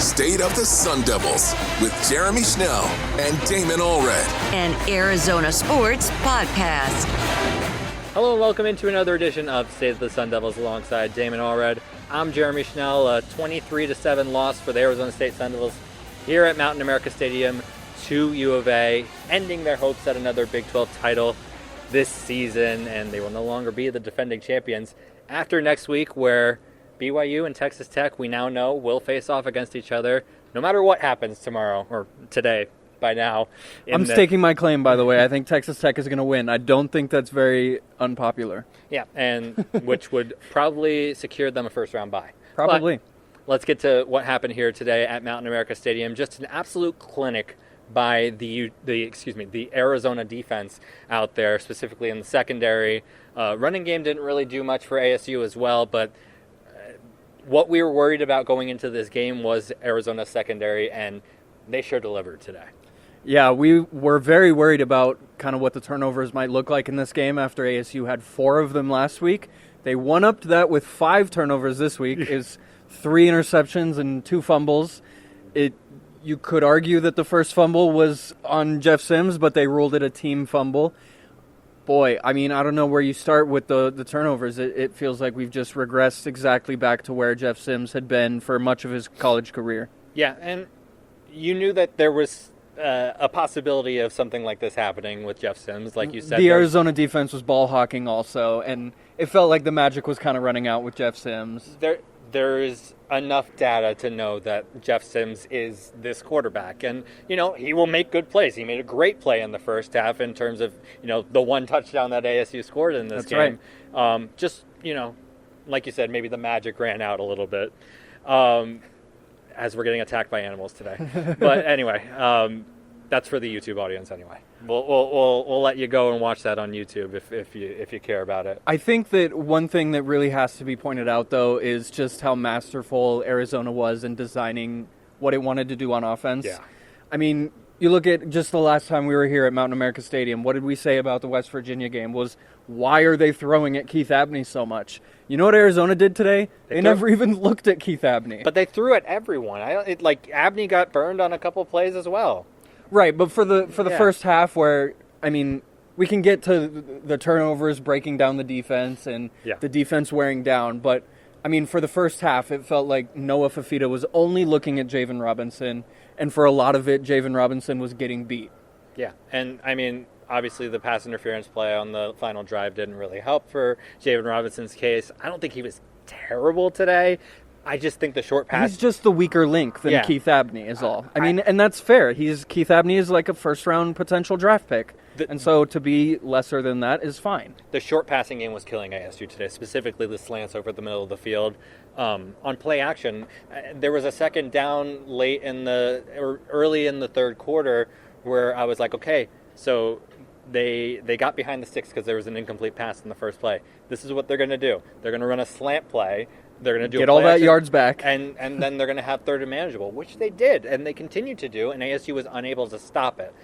State of the Sun Devils with Jeremy Schnell and Damon Allred. An Arizona Sports Podcast. Hello and welcome into another edition of State of the Sun Devils alongside Damon Allred. I'm Jeremy Schnell. A 23-7 loss for the Arizona State Sun Devils here at Mountain America Stadium to U of A, ending their hopes at another Big 12 title this season, and they will no longer be the defending champions after next week, where BYU and Texas Tech, we now know, will face off against each other no matter what happens tomorrow or today by now. I'm staking my claim, by the way. I think Texas Tech is going to win. I don't think that's very unpopular. Yeah, and which would probably secure them a first-round bye. Probably. But let's get to what happened here today at Mountain America Stadium. Just an absolute clinic by the Arizona defense out there, specifically in the secondary. Running game didn't really do much for ASU as well, but what we were worried about going into this game was Arizona's secondary, and they sure delivered today. Yeah, we were very worried about kind of what the turnovers might look like in this game after ASU had 4 of them last week. They one-upped that with 5 turnovers this week, is 3 interceptions and 2 fumbles. You could argue that the first fumble was on Jeff Sims, but they ruled it a team fumble. Boy, I mean, I don't know where you start with the turnovers. It feels like we've just regressed exactly back to where Jeff Sims had been for much of his college career. Yeah, and you knew that there was a possibility of something like this happening with Jeff Sims, like you said. The Arizona defense was ball hawking also, and it felt like the magic was kind of running out with Jeff Sims. There is enough data to know that Jeff Sims is this quarterback. And, he will make good plays. He made a great play in the first half in terms of, the one touchdown that ASU scored in this game. Right. Just, like you said, maybe the magic ran out a little bit as we're getting attacked by animals today. But anyway, that's for the YouTube audience anyway. We'll let you go and watch that on YouTube if you care about it. I think that one thing that really has to be pointed out, though, is just how masterful Arizona was in designing what it wanted to do on offense. Yeah. I mean, you look at just the last time we were here at Mountain America Stadium, what did we say about the West Virginia game was, why are they throwing at Keith Abney so much? You know what Arizona did today? They never even looked at Keith Abney. But they threw at everyone. Abney got burned on a couple plays as well. Right, but for the first half where, I mean, we can get to the turnovers breaking down the defense and the defense wearing down, but, I mean, for the first half, it felt like Noah Fafita was only looking at Javen Robinson, and for a lot of it, Javen Robinson was getting beat. Yeah, and, I mean, obviously the pass interference play on the final drive didn't really help for Javen Robinson's case. I don't think he was terrible today. I just think the short pass... He's just the weaker link than Keith Abney is all. I mean, and that's fair. Keith Abney is like a first-round potential draft pick. And so to be lesser than that is fine. The short passing game was killing ASU today, specifically the slants over the middle of the field. On play action, there was a second down early in the third quarter where I was like, okay, so they got behind the sticks because there was an incomplete pass in the first play. This is what they're going to do. They're going to run a slant play. They're going to get all that yards back. And then they're going to have third and manageable, which they did, and they continued to do, and ASU was unable to stop it.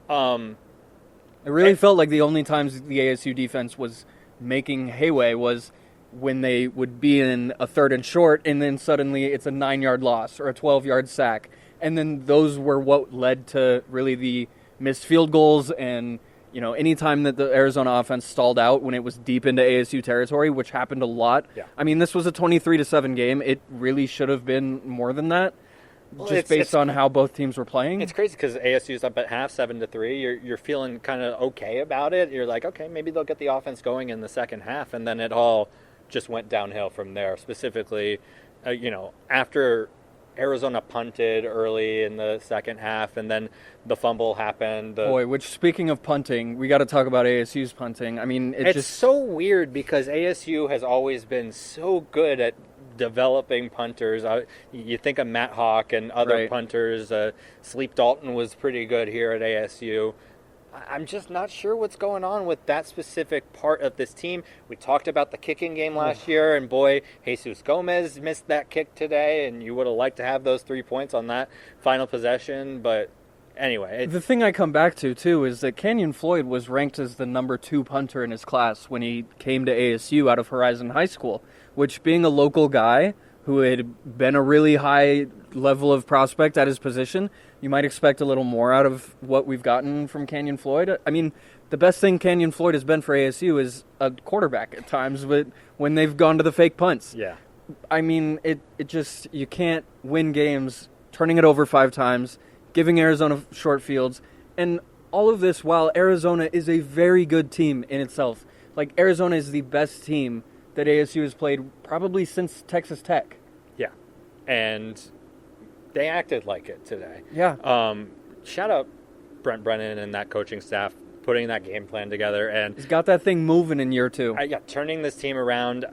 It really felt like the only times the ASU defense was making headway was when they would be in a third and short, and then suddenly it's a 9-yard loss or a 12-yard sack. And then those were what led to really the missed field goals and, any time that the Arizona offense stalled out when it was deep into ASU territory, which happened a lot. Yeah. I mean, this was a 23-7 game. It really should have been more than that, based on how both teams were playing. It's crazy because ASU's up at half, 7-3. You're feeling kind of okay about it. You're like, okay, maybe they'll get the offense going in the second half, and then it all just went downhill from there. Specifically, after Arizona punted early in the second half, and then the fumble happened. Which, speaking of punting, we got to talk about ASU's punting. I mean, it's so weird because ASU has always been so good at developing punters. You think of Matt Hawk and other punters. Sleep Dalton was pretty good here at ASU. I'm just not sure what's going on with that specific part of this team. We talked about the kicking game last year, and boy, Jesus Gomez missed that kick today, and you would have liked to have those 3 points on that final possession, but anyway. The thing I come back to, too, is that Kenyon Floyd was ranked as the number 2 punter in his class when he came to ASU out of Horizon High School, which, being a local guy who had been a really high level of prospect at his position. You might expect a little more out of what we've gotten from Canyon Floyd. I mean, the best thing Canyon Floyd has been for ASU is a quarterback at times, but when they've gone to the fake punts. Yeah. I mean, it just, you can't win games turning it over 5 times, giving Arizona short fields, and all of this while Arizona is a very good team in itself. Like, Arizona is the best team that ASU has played probably since Texas Tech. Yeah. And they acted like it today. Yeah. Shout out Brent Brennan and that coaching staff putting that game plan together. And he's got that thing moving in year 2. Turning this team around.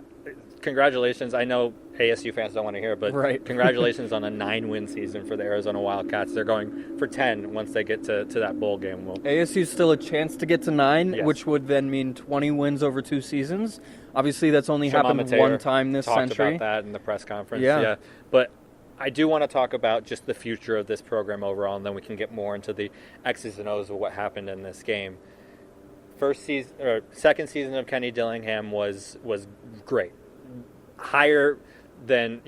Congratulations. I know ASU fans don't want to hear it, but right. Congratulations on a 9-win season for the Arizona Wildcats. They're going for 10 once they get to that bowl game. ASU's still a chance to get to 9, yes. which would then mean 20 wins over 2 seasons. Obviously, that's only happened one time this century. Talked about that in the press conference. Yeah. But I do want to talk about just the future of this program overall, and then we can get more into the X's and O's of what happened in this game. Second season of Kenny Dillingham was great. Higher than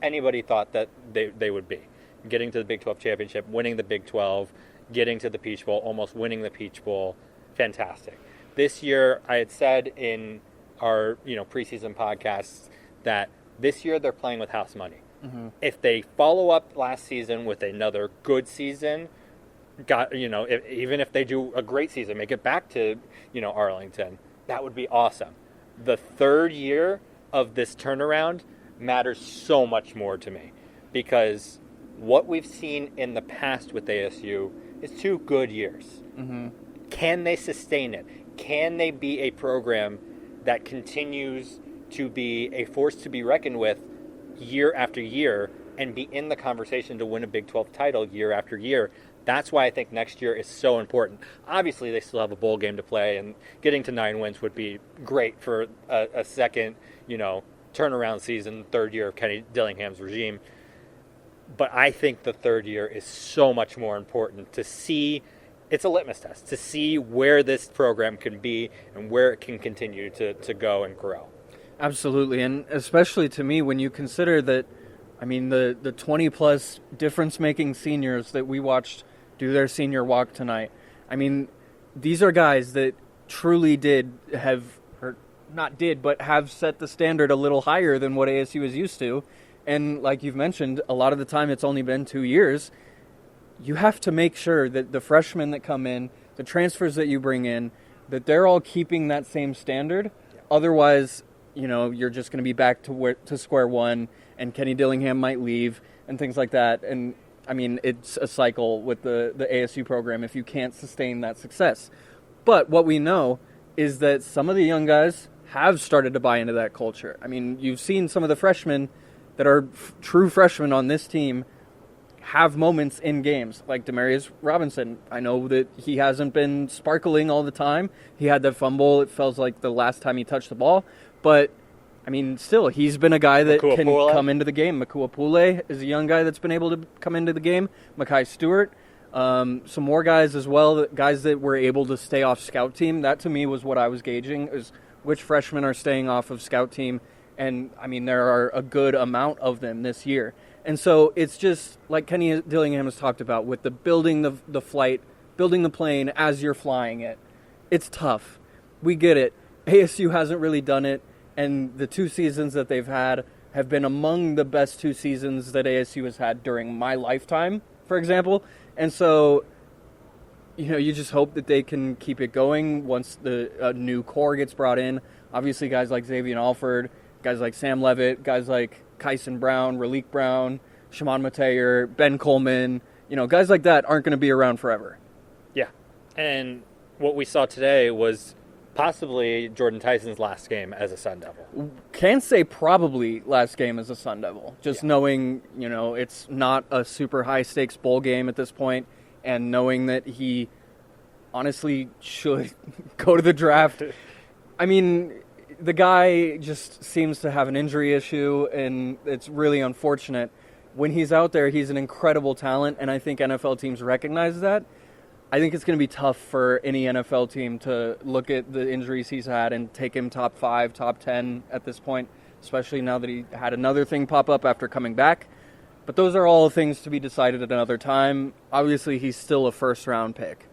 anybody thought that they would be. Getting to the Big 12 championship, winning the Big 12, getting to the Peach Bowl, almost winning the Peach Bowl, fantastic. This year, I had said in our preseason podcasts that this year they're playing with house money. Mm-hmm. If they follow up last season with another good season, even if they do a great season, make it back to Arlington, that would be awesome. The third year of this turnaround matters so much more to me, because what we've seen in the past with ASU is 2 good years. Mm-hmm. Can they sustain it? Can they be a program that continues to be a force to be reckoned with year after year and be in the conversation to win a Big 12 title year after year? That's why I think next year is so important. Obviously, they still have a bowl game to play, and getting to 9 wins would be great for a second, turnaround season, third year of Kenny Dillingham's regime. But I think the third year is so much more important to see. It's a litmus test to see where this program can be and where it can continue to go and grow. Absolutely, and especially to me when you consider that, I mean, the 20-plus difference-making seniors that we watched do their senior walk tonight. I mean, these are guys that truly have set the standard a little higher than what ASU is used to. And like you've mentioned, a lot of the time it's only been 2 years. You have to make sure that the freshmen that come in, the transfers that you bring in, that they're all keeping that same standard. Yeah. Otherwise, you're just going to be back to square one, and Kenny Dillingham might leave and things like that. And I mean, it's a cycle with the ASU program if you can't sustain that success. But what we know is that some of the young guys have started to buy into that culture. I mean, you've seen some of the freshmen that are true freshmen on this team have moments in games, like Demarius Robinson. I know that he hasn't been sparkling all the time. He had that fumble. It feels like the last time he touched the ball. But, I mean, still, he's been a guy that can come into the game. Makua Pule is a young guy that's been able to come into the game. Makai Stewart. Some more guys as well, guys that were able to stay off scout team. That, to me, was what I was gauging, is which freshmen are staying off of scout team. And, I mean, there are a good amount of them this year. And so it's just like Kenny Dillingham has talked about with the building the flight, building the plane as you're flying it. It's tough. We get it. ASU hasn't really done it, and the 2 seasons that they've had have been among the best 2 seasons that ASU has had during my lifetime, for example. And so, you just hope that they can keep it going once the new core gets brought in. Obviously, guys like Xavier Alford, guys like Sam Levitt, guys like Kyson Brown, Raleek Brown, Shimon Mateer, Ben Coleman, guys like that aren't going to be around forever. Yeah. And what we saw today was possibly Jordan Tyson's last game as a Sun Devil. Can't say probably last game as a Sun Devil. Just knowing, it's not a super high-stakes bowl game at this point, and knowing that he honestly should go to the draft. I mean, the guy just seems to have an injury issue, and it's really unfortunate. When he's out there, he's an incredible talent, and I think NFL teams recognize that. I think it's going to be tough for any NFL team to look at the injuries he's had and take him top 5, top 10 at this point. especially now that he had another thing pop up after coming back. But those are all things to be decided at another time. Obviously, he's still a first-round pick.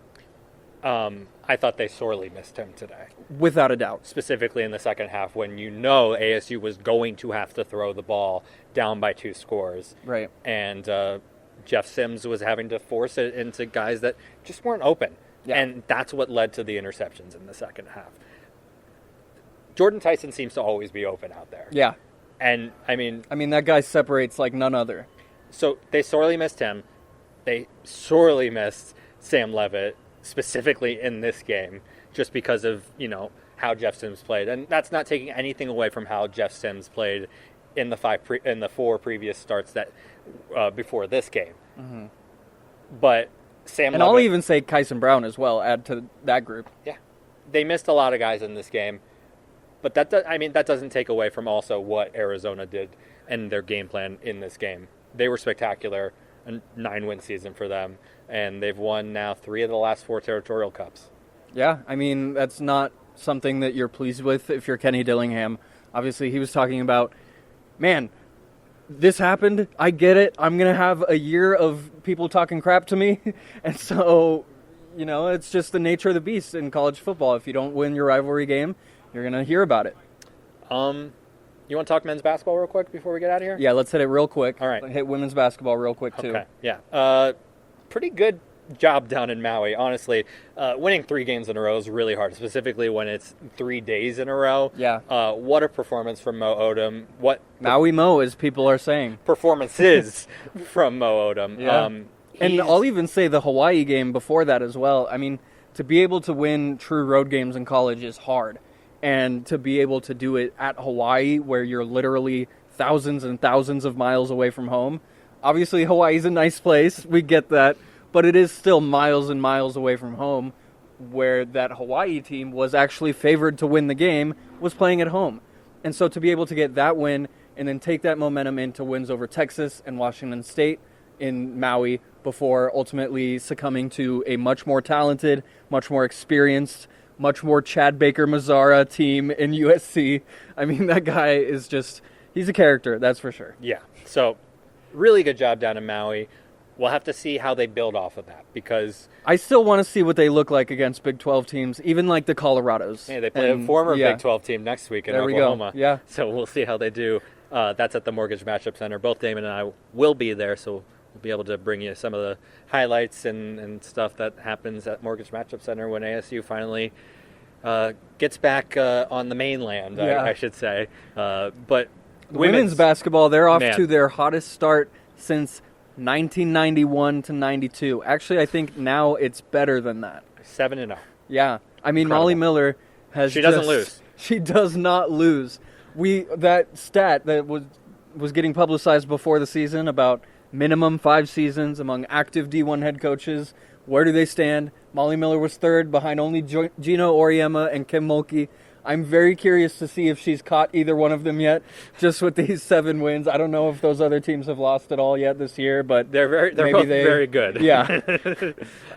I thought they sorely missed him today. Without a doubt. Specifically in the second half when ASU was going to have to throw the ball down by 2 scores. Right. And Jeff Sims was having to force it into guys that just weren't open. Yeah. And that's what led to the interceptions in the second half. Jordan Tyson seems to always be open out there. Yeah. And, I mean, that guy separates like none other. So they sorely missed him. They sorely missed Sam Levitt, specifically in this game, just because of, how Jeff Sims played. And that's not taking anything away from how Jeff Sims played in the 4 previous starts that before this game. Mm-hmm. But Sam and Levitt, I'll even say Kyson Brown as well, add to that group. Yeah. They missed a lot of guys in this game. But that doesn't take away from also what Arizona did and their game plan in this game. They were spectacular, a 9-win season for them, and they've won now 3 of the last 4 Territorial Cups. Yeah, that's not something that you're pleased with if you're Kenny Dillingham. Obviously, he was talking about, man, this happened, I get it, I'm going to have a year of people talking crap to me, and so, it's just the nature of the beast in college football. If you don't win your rivalry game, you're going to hear about it. You want to talk men's basketball real quick before we get out of here? Yeah, let's hit it real quick. All right. Hit women's basketball real quick, too. Okay, yeah. Pretty good job down in Maui, honestly. Winning 3 games in a row is really hard, specifically when it's 3 days in a row. Yeah. What a performance from Mo Odom. Maui Mo, as people are saying. Performances from Mo Odom. Yeah. And I'll even say the Hawaii game before that as well. To be able to win true road games in college is hard. And to be able to do it at Hawaii, where you're literally thousands and thousands of miles away from home. Obviously, Hawaii's a nice place. We get that. But it is still miles and miles away from home, where that Hawaii team was actually favored to win the game, was playing at home. And so to be able to get that win and then take that momentum into wins over Texas and Washington State in Maui before ultimately succumbing to a much more talented, much more experienced, much more Chad Baker-Mazzara team in USC. That guy is he's a character, that's for sure. Yeah, so really good job down in Maui. We'll have to see how they build off of that because I still want to see what they look like against Big 12 teams, even like the Colorados. Yeah, they play a former Big 12 team next week in Oklahoma. We go. Yeah. So we'll see how they do. That's at the Mortgage Matchup Center. Both Damon and I will be there, so we'll be able to bring you some of the highlights and stuff that happens at Mortgage Matchup Center when ASU finally gets back on the mainland, I should say. But women's basketball, they're off to their hottest start since 1991 to 92. Actually, I think now it's better than that. 7-0. Yeah. Molly Miller has She doesn't lose. She does not lose. That stat that was getting publicized before the season about minimum 5 seasons among active D1 head coaches. Where do they stand? Molly Miller was 3rd behind only Gino Oriema and Kim Mulkey. I'm very curious to see if she's caught either one of them yet, just with these 7 wins. I don't know if those other teams have lost at all yet this year, but they're both very good. Yeah.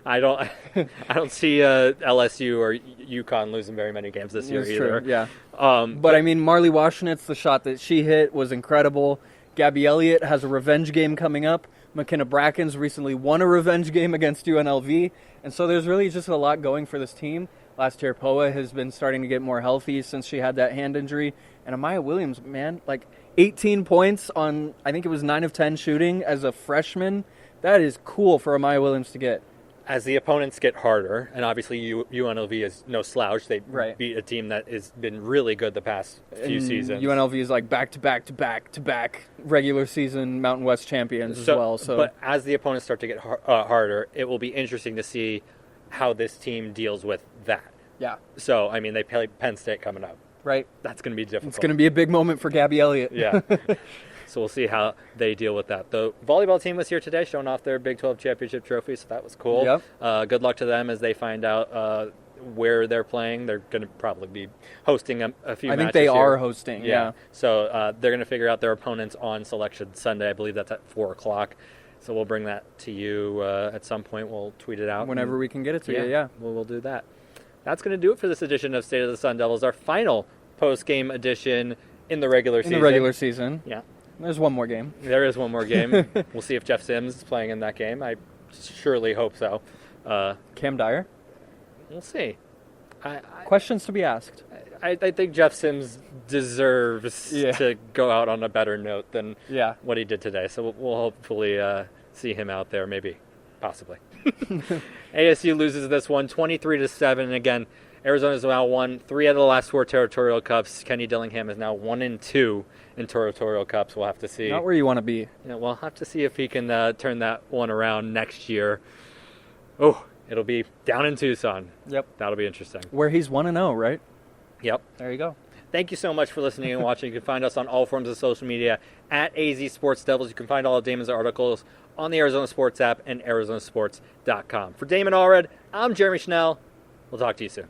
I don't see LSU or UConn losing very many games this year either. True, yeah. But Marley Washenitz, the shot that she hit was incredible. Gabby Elliott has a revenge game coming up. McKenna Brackens recently won a revenge game against UNLV. And so there's really just a lot going for this team. Last year, Poa has been starting to get more healthy since she had that hand injury. And Amaya Williams, 18 points on, I think it was 9 of 10 shooting as a freshman. That is cool for Amaya Williams to get. As the opponents get harder, and obviously UNLV is no slouch. They beat a team that has been really good the past few seasons. UNLV is back-to-back regular season Mountain West champions as well. So, but as the opponents start to get harder, it will be interesting to see how this team deals with that. Yeah. So, they play Penn State coming up. Right. That's going to be difficult. It's going to be a big moment for Gabby Elliott. Yeah. So we'll see how they deal with that. The volleyball team was here today showing off their Big 12 championship trophy, so that was cool. Yep. Good luck to them as they find out where they're playing. They're going to probably be hosting a few matches. I think they are hosting, yeah. So they're going to figure out their opponents on Selection Sunday. I believe that's at 4 o'clock. So we'll bring that to you at some point. We'll tweet it out. Whenever we can get it to you, yeah. We'll do that. That's going to do it for this edition of State of the Sun Devils, our final post-game edition. in the regular season. In the regular season. Yeah. There's one more game. There is one more game. We'll see if Jeff Sims is playing in that game. I surely hope so. Cam Dyer? We'll see. Questions to be asked. I think Jeff Sims deserves to go out on a better note than what he did today. So we'll hopefully see him out there, maybe, possibly. ASU loses this one 23-7. And again, Arizona's now won 3 out of the last 4 Territorial Cups. Kenny Dillingham is now 1-2 in Territorial Cups. We'll have to see. Not where you want to be. Yeah, we'll have to see if he can turn that one around next year. Oh, it'll be down in Tucson. Yep. That'll be interesting. Where he's 1-0, right? Yep. There you go. Thank you so much for listening and watching. You can find us on all forms of social media at AZ Sports Devils. You can find all of Damon's articles on the Arizona Sports app and ArizonaSports.com. For Damon Allred, I'm Jeremy Schnell. We'll talk to you soon.